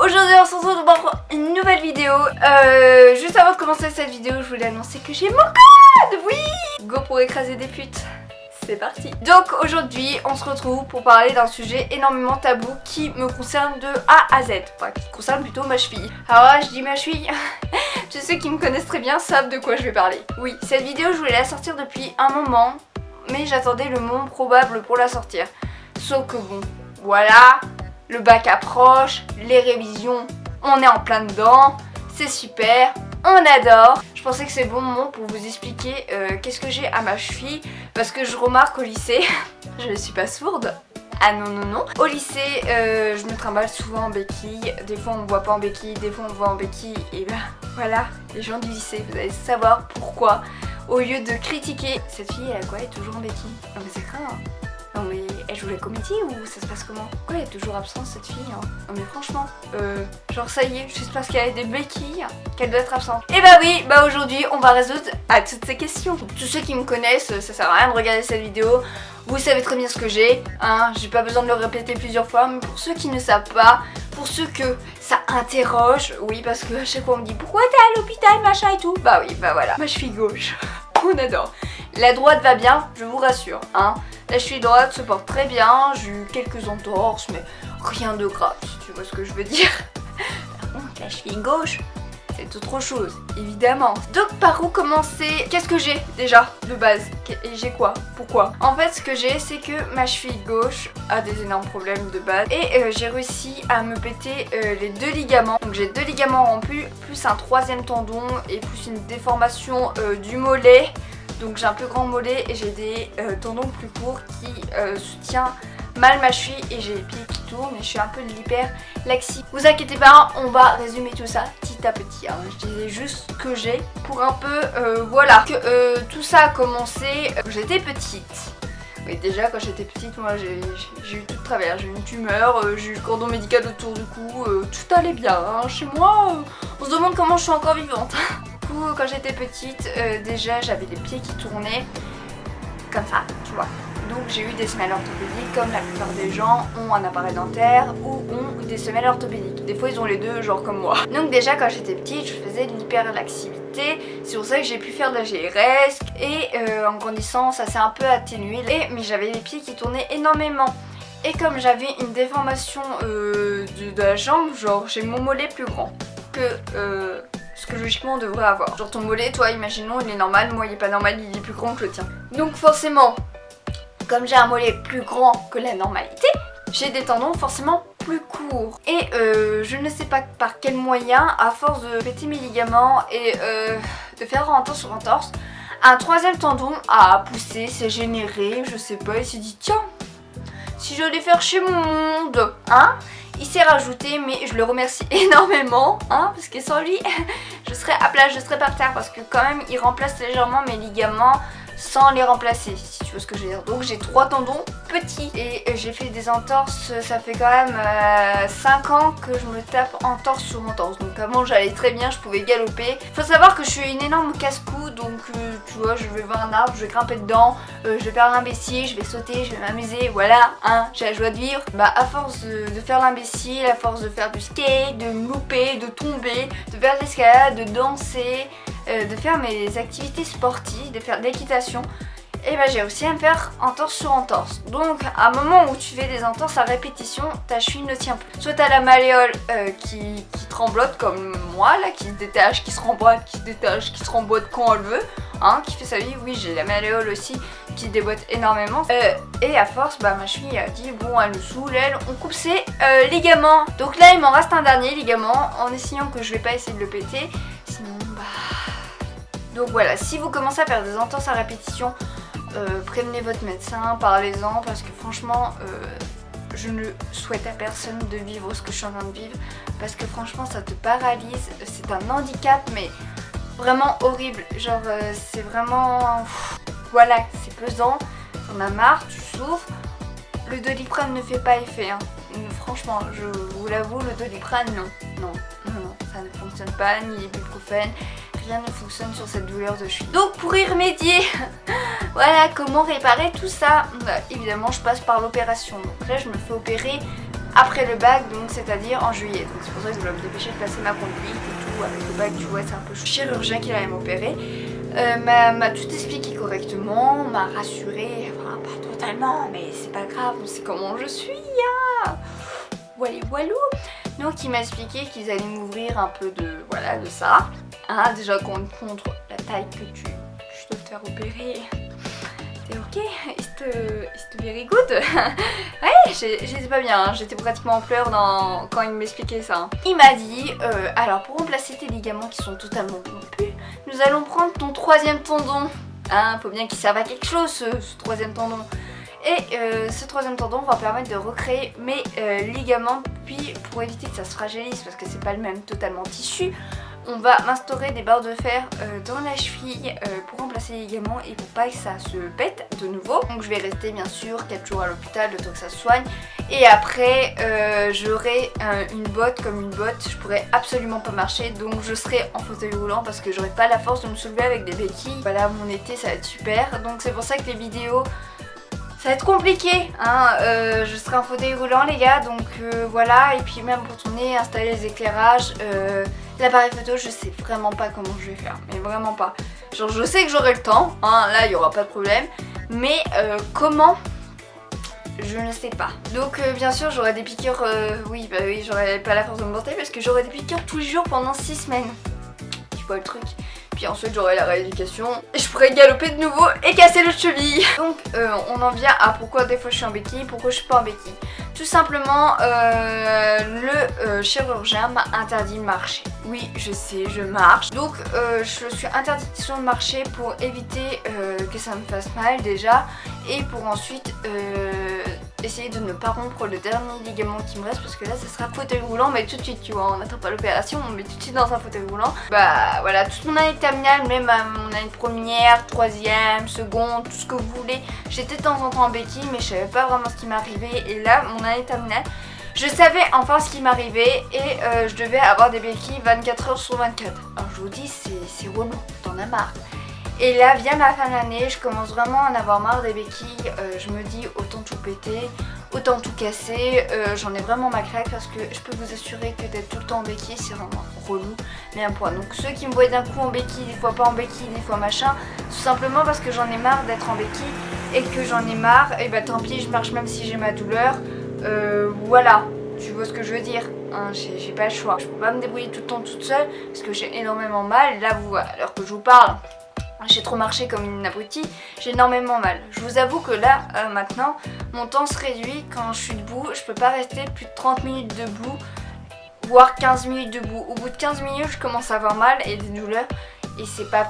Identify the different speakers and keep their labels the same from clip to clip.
Speaker 1: Aujourd'hui on se retrouve pour une nouvelle vidéo. Juste avant de commencer cette vidéo, je voulais annoncer que j'ai mon code. Oui, go pour écraser des putes. C'est parti. Donc aujourd'hui on se retrouve pour parler d'un sujet énormément tabou qui me concerne de A à Z. Enfin qui concerne plutôt ma cheville. Alors là je dis ma cheville. Tous ceux qui me connaissent très bien savent de quoi je vais parler. Oui, cette vidéo je voulais la sortir depuis un moment, mais j'attendais le moment probable pour la sortir. Sauf que bon, voilà, le bac approche, les révisions, on est en plein dedans, c'est super, on adore. Je pensais que c'est le bon moment pour vous expliquer qu'est-ce que j'ai à ma cheville, parce que je remarque au lycée, je ne suis pas sourde. Ah non non non. Au lycée, je me trimballe souvent en béquille. Des fois on me voit pas en béquille, des fois on me voit en béquille. Et ben voilà, les gens du lycée, vous allez savoir pourquoi. Au lieu de critiquer, cette fille elle a quoi, elle est toujours en béquille. Non mais c'est grave hein. Non mais elle joue la comédie ou ça se passe comment? Pourquoi elle est toujours absente cette fille hein? Non mais franchement, genre ça y est, juste parce qu'elle a des béquilles qu'elle doit être absente. Et bah oui, bah aujourd'hui on va résoudre à toutes ces questions. Pour tous ceux qui me connaissent, ça sert à rien de regarder cette vidéo. Vous savez très bien ce que j'ai, hein, j'ai pas besoin de le répéter plusieurs fois, mais pour ceux qui ne savent pas, pour ceux que ça interroge, oui parce que à chaque fois on me dit pourquoi t'es à l'hôpital machin et tout, bah oui, bah voilà, ma cheville gauche, on adore. La droite va bien, je vous rassure, hein, la cheville droite se porte très bien, j'ai eu quelques entorses, mais rien de grave, si tu vois ce que je veux dire. Par contre, la cheville gauche, c'est autre chose, évidemment. Donc par où commencer? Qu'est-ce que j'ai déjà de base? Et j'ai quoi? Pourquoi? En fait ce que j'ai c'est que ma cheville gauche a des énormes problèmes de base. Et j'ai réussi à me péter les deux ligaments. Donc j'ai deux ligaments rompus, plus un troisième tendon et plus une déformation du mollet. Donc j'ai un plus grand mollet et j'ai des tendons plus courts qui soutiennent mal ma cheville et j'ai les pieds qui tournent et je suis un peu de l'hyperlaxie. Vous inquiétez pas, on va résumer tout ça petit à petit. Hein. Je disais juste ce que j'ai pour un peu, voilà. Que tout ça a commencé, j'étais petite. Oui déjà quand j'étais petite, moi j'ai eu tout de travers. J'ai eu une tumeur, j'ai eu le cordon médical autour du cou, tout allait bien. Hein. Chez moi, on se demande comment je suis encore vivante. Du coup quand j'étais petite, déjà j'avais les pieds qui tournaient comme ça, tu vois. Donc j'ai eu des semelles orthopédiques comme la plupart des gens ont un appareil dentaire ou ont des semelles orthopédiques. Des fois ils ont les deux genre comme moi. Donc déjà quand j'étais petite je faisais de l'hyperlaxivité. C'est pour ça que j'ai pu faire de la GRS et en grandissant ça s'est un peu atténué. Mais j'avais les pieds qui tournaient énormément. Et comme j'avais une déformation de la jambe, genre j'ai mon mollet plus grand que ce que logiquement on devrait avoir. Genre ton mollet, toi imaginons il est normal, moi il est pas normal, il est plus grand que le tien. Donc forcément, comme j'ai un mollet plus grand que la normalité, j'ai des tendons forcément plus courts. Et je ne sais pas par quel moyen, à force de péter mes ligaments et de faire entorse sur entorse, un troisième tendon a poussé, s'est généré, je sais pas, il s'est dit tiens, si j'allais faire chez mon monde, hein. Il s'est rajouté, mais je le remercie énormément, hein, parce que sans lui, je serais à plat, je serais par terre, parce que quand même, il remplace légèrement mes ligaments sans les remplacer, si tu vois ce que je veux dire. Donc j'ai 3 tendons petits et j'ai fait des entorses, ça fait quand même 5 ans que je me tape entorse sur entorse. Donc avant j'allais très bien, je pouvais galoper. Faut savoir que je suis une énorme casse-cou, donc tu vois, je vais voir un arbre, je vais grimper dedans, je vais faire l'imbécile, je vais sauter, je vais m'amuser, voilà, hein, j'ai la joie de vivre. Bah à force de faire l'imbécile, à force de faire du skate, de me louper, de tomber, de faire de l'escalade, de danser, de faire mes activités sportives, de faire de l'équitation, et ben j'ai réussi à me faire entorse sur entorse. Donc à un moment où tu fais des entorses à répétition, ta cheville ne tient plus. Soit t'as la malléole qui tremblote comme moi là, qui se détache, qui se remboîte, qui se détache, qui se remboîte quand elle veut, hein, qui fait sa vie. Oui j'ai la malléole aussi qui déboîte énormément. Et à force, bah ma cheville a dit bon elle nous saoule, elle, on coupe ses ligaments. Donc là il m'en reste un dernier ligament, en essayant que je vais pas essayer de le péter. Sinon bah... Donc voilà, si vous commencez à faire des entorses à répétition, prévenez votre médecin, parlez-en, parce que franchement, je ne souhaite à personne de vivre ce que je suis en train de vivre, parce que franchement ça te paralyse, c'est un handicap mais vraiment horrible, genre c'est vraiment, voilà, c'est pesant, t'en as marre, tu souffres, le Doliprane ne fait pas effet, hein. Franchement, je vous l'avoue, le Doliprane non, ça ne fonctionne pas, ni l'ibuprofène. Rien ne fonctionne sur cette douleur de cheville. Donc pour y remédier, voilà comment réparer tout ça. Bah, évidemment je passe par l'opération. Donc là je me fais opérer après le bac, donc c'est-à-dire en juillet. Donc c'est pour ça que je voulais me dépêcher de passer ma conduite et tout. Avec le bac, tu vois, c'est un peu chirurgien qui allait m'opérer. M'a tout expliqué correctement, m'a rassuré, enfin pas totalement, mais c'est pas grave, on sait comment je suis, hein. Voilou. Donc il m'a expliqué qu'ils allaient m'ouvrir un peu de, voilà, de ça, hein, déjà contre la taille que tu dois te faire opérer. T'es ok? It's very good. Ouais, j'étais pas bien, hein. J'étais pratiquement en pleurs quand il m'expliquait ça. Hein. Il m'a dit, alors pour remplacer tes ligaments qui sont totalement rompus, nous allons prendre ton troisième tendon. Hein, faut bien qu'il serve à quelque chose ce troisième tendon. Et ce troisième tendon va permettre de recréer mes ligaments. Puis pour éviter que ça se fragilise, parce que c'est pas le même totalement tissu, on va m'instaurer des barres de fer dans la cheville pour remplacer les ligaments et pour pas que ça se pète de nouveau. Donc je vais rester bien sûr 4 jours à l'hôpital, le temps que ça se soigne. Et après j'aurai une botte comme une botte, je pourrai absolument pas marcher, donc je serai en fauteuil roulant parce que j'aurai pas la force de me soulever avec des béquilles. Voilà, mon été ça va être super, donc c'est pour ça que les vidéos ça va être compliqué, hein. Je serai en fauteuil roulant les gars, donc voilà. Et puis même pour tourner, installer les éclairages, l'appareil photo, je sais vraiment pas comment je vais faire, mais vraiment pas. Genre je sais que j'aurai le temps, hein, là il y aura pas de problème, mais comment, je ne sais pas. Donc bien sûr j'aurai des piqûres, oui j'aurai pas la force de me porter parce que j'aurai des piqûres tous les jours pendant 6 semaines. Tu vois le truc. Puis ensuite j'aurai la rééducation et je pourrai galoper de nouveau et casser le cheville. Donc on en vient à pourquoi des fois je suis en béquille, pourquoi je suis pas en béquille. Tout simplement le chirurgien m'a interdit de marcher. Oui je sais, je marche. Donc je suis interdiction de marcher pour éviter que ça me fasse mal déjà. Et pour ensuite essayer de ne pas rompre le dernier ligament qui me reste, parce que là ça sera fauteuil roulant, mais tout de suite tu vois, on n'attend pas l'opération, on met tout de suite dans un fauteuil roulant. Bah voilà, toute mon année terminale, même mon année première, troisième, seconde, tout ce que vous voulez, j'étais de temps en temps en béquille mais je savais pas vraiment ce qui m'arrivait. Et là mon année terminale, je savais enfin ce qui m'arrivait et je devais avoir des béquilles 24 heures sur 24. Alors je vous dis, c'est relou, t'en as marre. Et là, vient ma fin d'année, je commence vraiment à en avoir marre des béquilles. Je me dis autant tout péter, autant tout casser. J'en ai vraiment ma claque parce que je peux vous assurer que d'être tout le temps en béquille, c'est vraiment relou. Mais un point. Donc ceux qui me voient d'un coup en béquille, des fois pas en béquille, des fois machin, tout simplement parce que j'en ai marre d'être en béquille et que j'en ai marre, et bah tant pis, je marche même si j'ai ma douleur. Voilà, tu vois ce que je veux dire, hein, j'ai pas le choix. Je peux pas me débrouiller tout le temps toute seule parce que j'ai énormément mal. Là, vous, alors que je vous parle, j'ai trop marché comme une abrutie, j'ai énormément mal. Je vous avoue que là, maintenant, mon temps se réduit quand je suis debout. Je peux pas rester plus de 30 minutes debout, voire 15 minutes debout. Au bout de 15 minutes, je commence à avoir mal et des douleurs. Et c'est pas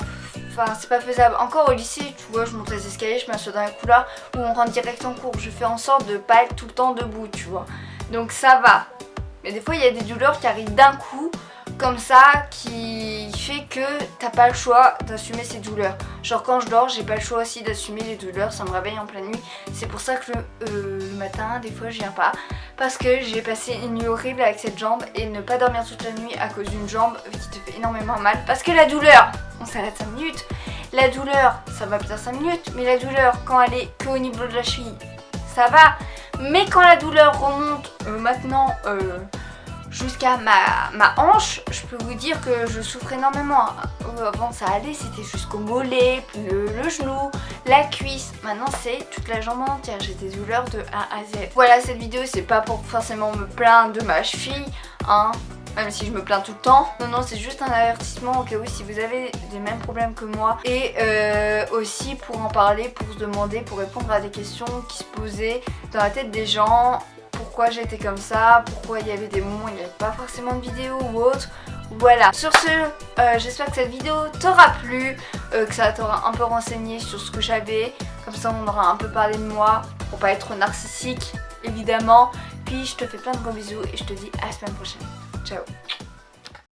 Speaker 1: faisable. Encore au lycée, tu vois, je monte les escaliers, je m'assois dans un couloir où on rentre direct en cours. Je fais en sorte de pas être tout le temps debout, tu vois. Donc ça va. Mais des fois, il y a des douleurs qui arrivent d'un coup, comme ça, qui fait que t'as pas le choix d'assumer ces douleurs. Genre quand je dors, j'ai pas le choix aussi d'assumer les douleurs, ça me réveille en pleine nuit. C'est pour ça que le matin, des fois je viens pas, parce que j'ai passé une nuit horrible avec cette jambe. Et ne pas dormir toute la nuit à cause d'une jambe qui te fait énormément mal, parce que la douleur, on s'arrête 5 minutes. La douleur, ça va bien 5 minutes, mais la douleur quand elle est qu'au niveau de la cheville, ça va. Mais quand la douleur remonte maintenant jusqu'à ma hanche, je peux vous dire que je souffre énormément. Avant ça allait, c'était jusqu'au mollet, le genou, la cuisse. Maintenant c'est toute la jambe entière, j'ai des douleurs de A à Z. Voilà, cette vidéo c'est pas pour forcément me plaindre de ma cheville, hein, même si je me plains tout le temps. Non, c'est juste un avertissement au cas où si vous avez les mêmes problèmes que moi. Et aussi pour en parler, pour se demander, pour répondre à des questions qui se posaient dans la tête des gens. Pourquoi j'étais comme ça, pourquoi il y avait des moments où il n'y avait pas forcément de vidéo ou autre. Voilà, sur ce, j'espère que cette vidéo t'aura plu, que ça t'aura un peu renseigné sur ce que j'avais. Comme ça on aura un peu parlé de moi, pour pas être narcissique évidemment. Puis je te fais plein de gros bisous et je te dis à la semaine prochaine. Ciao.